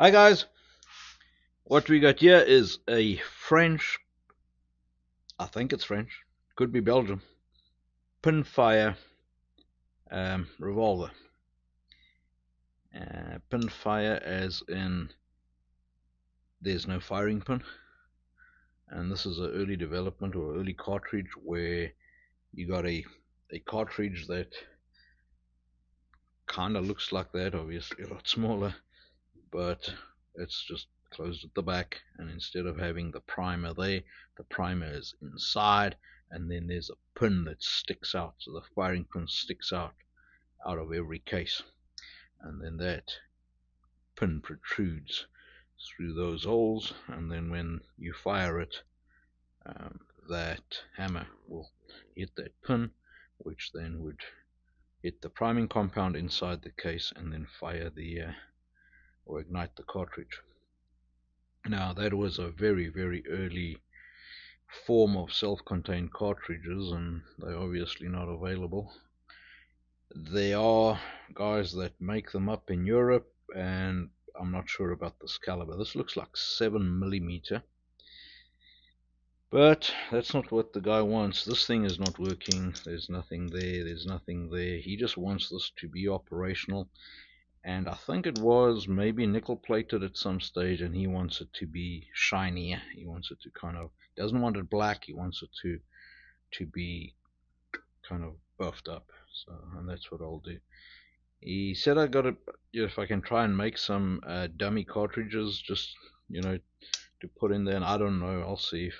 Hi guys, what we got here is a French, I think it's French, could be Belgium, Pinfire revolver. Pinfire as in there's no firing pin, and this is an early development or early cartridge where you got a cartridge that kind of looks like that, obviously a lot smaller, but it's just closed at the back, and instead of having the primer there, the primer is inside, and then there's a pin that sticks out, so the firing pin sticks out of every case, and then that pin protrudes through those holes, and then when you fire it, that hammer will hit that pin, which then would hit the priming compound inside the case and then fire the or ignite the cartridge. Now that was a very, very early form of self-contained cartridges, and they're obviously not available. There are guys that make them up in Europe, and I'm not sure about this caliber. This looks like 7mm, but that's not what the guy wants. This thing is not working. There's nothing there. There's nothing there. He just wants this to be operational, and I think it was maybe nickel plated at some stage, and he wants it to be shinier. He wants it to kind of, doesn't want it black, he wants it to be kind of buffed up. So, and that's what I'll do. He said I got to, if I can try and make some dummy cartridges, just to put in there, and I don't know, I'll see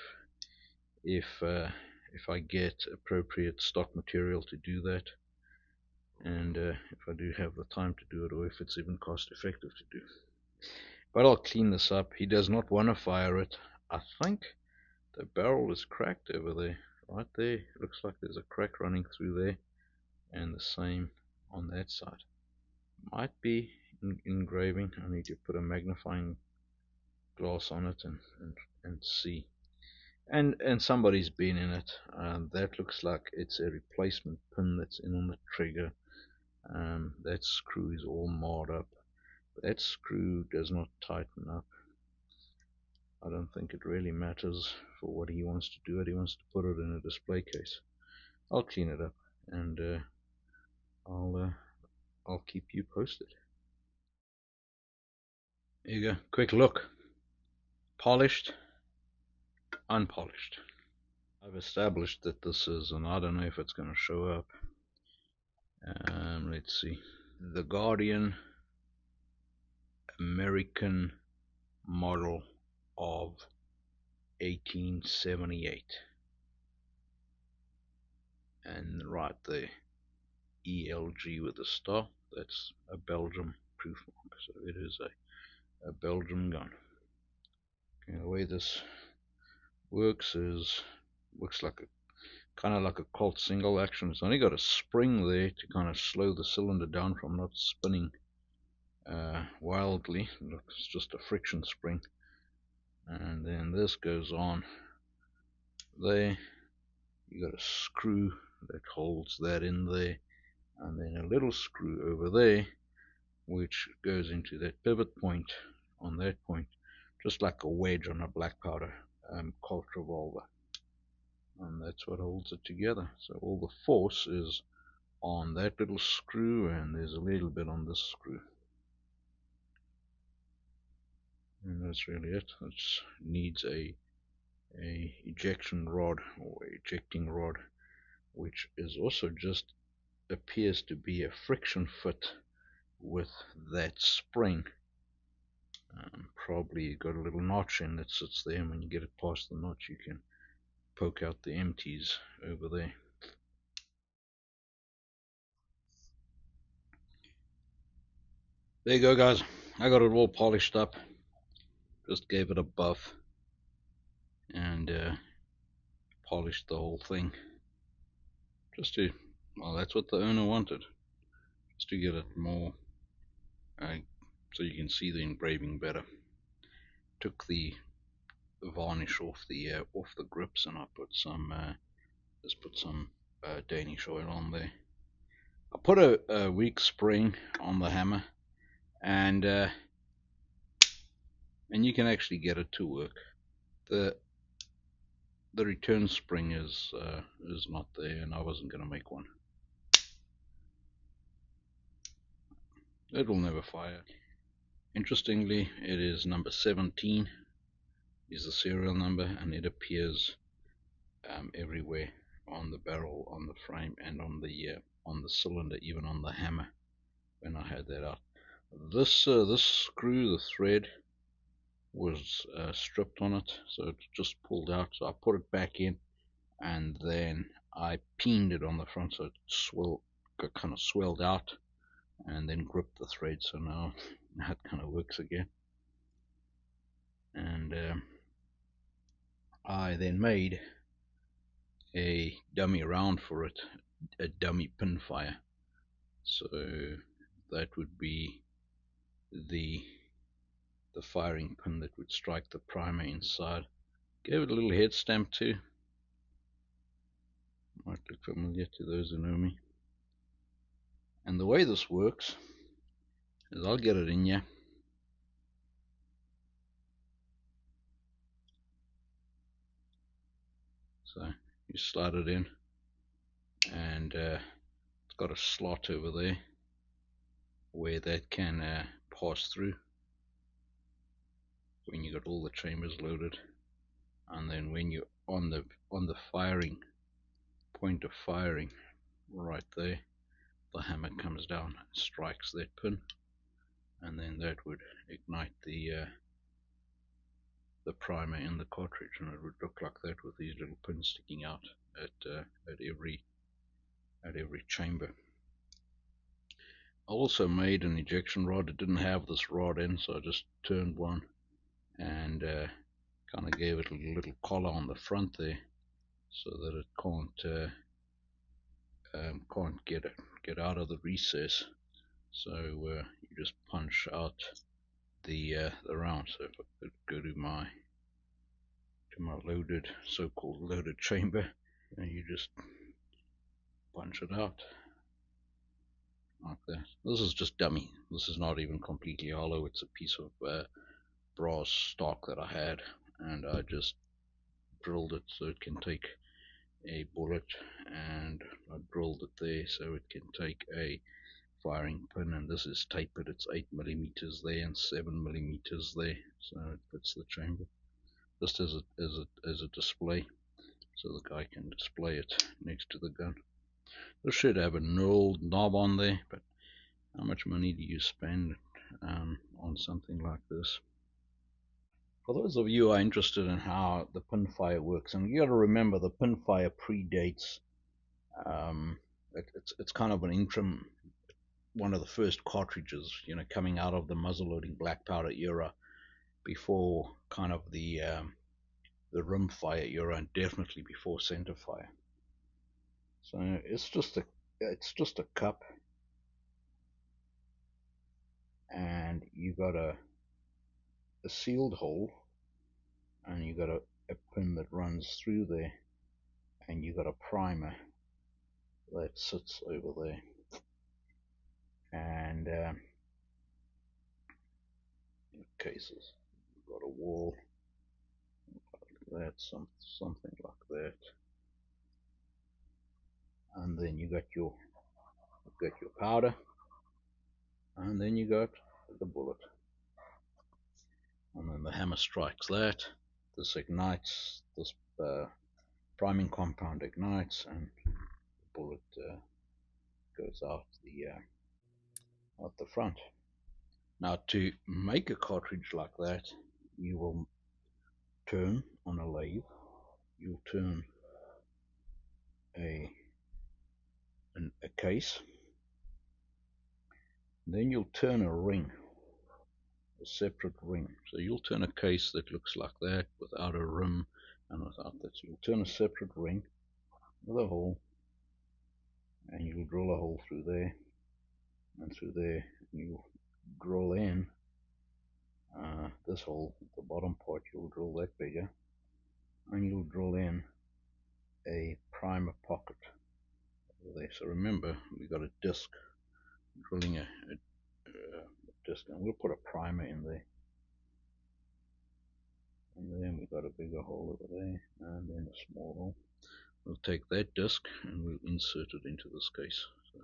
if I get appropriate stock material to do that, and if I do have the time to do it, or if it's even cost effective to do. But I'll clean this up. He does not want to fire it. I think the barrel is cracked over there, right there. It looks like there's a crack running through there, and the same on that side. Might be engraving. I need to put a magnifying glass on it and see. And somebody's been in it. That looks like it's a replacement pin that's in on the trigger. That screw is all marred up. That screw does not tighten up. I don't think it really matters for what he wants to do. He wants to put it in a display case. I'll clean it up, and I'll keep you posted. Here you go. Quick look. Polished, unpolished. I've established that this is, and I don't know if it's going to show up. Let's see. The Guardian American model of 1878. And right there, ELG with a star. That's a Belgium proof mark. So it is a Belgium gun. Okay, the way this works like a kind of like a Colt single action. It's only got a spring there to kind of slow the cylinder down from not spinning wildly. It's just a friction spring, and then this goes on there. You got a screw that holds that in there, and then a little screw over there which goes into that pivot point on that point, just like a wedge on a black powder Colt revolver, and that's what holds it together. So all the force is on that little screw, and there's a little bit on this screw, and that's really it. It needs a ejection rod or ejecting rod, which is also just appears to be a friction fit with that spring. Probably got a little notch in that sits there, and when you get it past the notch you can poke out the empties over there. There you go, guys. I got it all polished up, just gave it a buff, and polished the whole thing, just to, well, that's what the owner wanted, just to get it more so you can see the engraving better. Took the varnish off the grips, and I put some Danish oil on there. I put a weak spring on the hammer, and and you can actually get it to work. The return spring is not there, and I wasn't going to make one. It will never fire. Interestingly, it is number 17 is the serial number, and it appears everywhere on the barrel, on the frame, and on the cylinder, even on the hammer. When I had that out, this screw, the thread was stripped on it, so it just pulled out. So I put it back in, and then I peened it on the front, so it kind of swelled out, and then gripped the thread. So now it kind of works again. And I then made a dummy round for it, a dummy Pinfire. So that would be the firing pin that would strike the primer inside. Gave it a little head stamp too. Might look familiar to those who know me. And the way this works is I'll get it in here. So you slide it in, and it's got a slot over there where that can pass through when you got all the chambers loaded. And then when you're on the firing point of firing, right there, the hammer comes down and strikes that pin, and then that would ignite the primer in the cartridge, and it would look like that with these little pins sticking out at every chamber. I also made an ejection rod. It didn't have this rod in, so I just turned one and kind of gave it a little collar on the front there, so that it can't get out of the recess. So you just punch out the round. So if I could go to my loaded, so-called loaded chamber, and you just punch it out like that. This is just dummy. This is not even completely hollow. It's a piece of brass stock that I had, and I just drilled it so it can take a bullet, and I drilled it there so it can take a firing pin. And this is tapered. It's 8mm there and 7mm there, so it fits the chamber just as a display, so the guy can display it next to the gun. This should have a knob on there, but how much money do you spend on something like this? For those of you who are interested in how the Pinfire works, and you got to remember the Pinfire predates. It's kind of an interim, one of the first cartridges, coming out of the muzzleloading black powder era, before kind of the rimfire era, and definitely before centerfire. So it's just a cup, and you got a sealed hole, and you got a pin that runs through there, and you got a primer that sits over there, and cases. You've got a wall like that, something like that, and then you got your powder, and then you got the bullet, and then the hammer strikes that. This ignites. This priming compound ignites, and the bullet goes out the front. Now, to make a cartridge like that, you will turn on a lathe. You'll turn a case. Then you'll turn a ring, a separate ring. So you'll turn a case that looks like that, without a rim and without that. So you'll turn a separate ring with a hole, and you'll drill a hole through there and through there. You'll drill in this hole, the bottom part, you'll drill that bigger, and you'll drill in a primer pocket over there. So remember, we got a disc, drilling a disc, and we'll put a primer in there. bigger hole over there, and then a small hole. We'll take that disc and we'll insert it into this case. So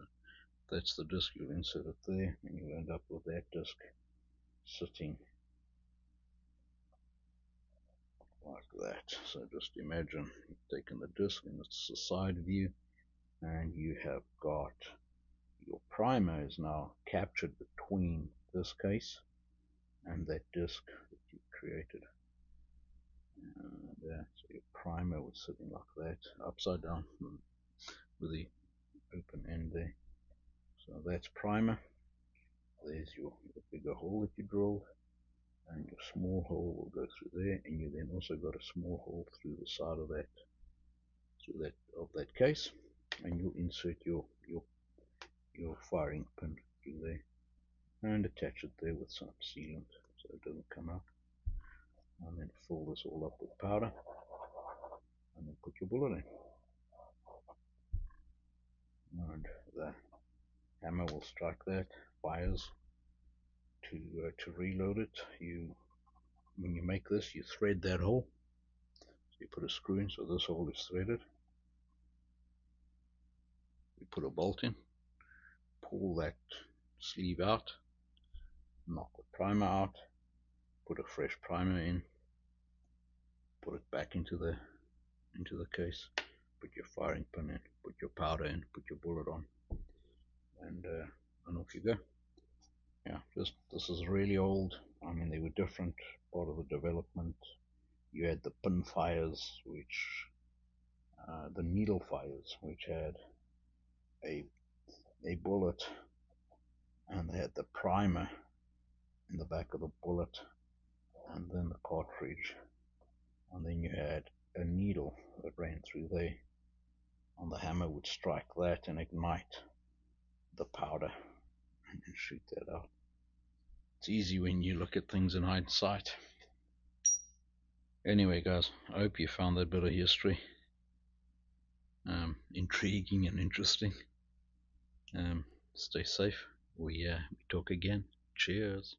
that's the disc, you'll insert it there, and you'll end up with that disc sitting like that. So just imagine you've taken the disc and it's a side view, and you have got your primer is now captured between this case and that disc that you created. And so your primer was sitting like that, upside down with the open end there. So that's primer. There's your bigger hole that you drilled, and your small hole will go through there, and you then also got a small hole through the side of that case, and you'll insert your firing pin through there and attach it there with some sealant so it doesn't come out, and then fill this all up with powder, and then put your bullet in, and the hammer will strike that, fires. To reload it, when you make this, you thread that hole. So you put a screw in, so this hole is threaded. You put a bolt in, pull that sleeve out, knock the primer out, put a fresh primer in, put it back into the case, put your firing pin in, put your powder in, put your bullet on, and off you go. Yeah, this is really old. I mean, they were different part of the development. You had the Pinfires, which the needle fires, which had a bullet, and they had the primer in the back of the bullet, and then the cartridge, and then you had a needle that ran through there, and the hammer would strike that and ignite the powder and then shoot that out. It's easy when you look at things in hindsight. Anyway, guys, I hope you found that bit of history intriguing and interesting. Stay safe. We talk again. Cheers.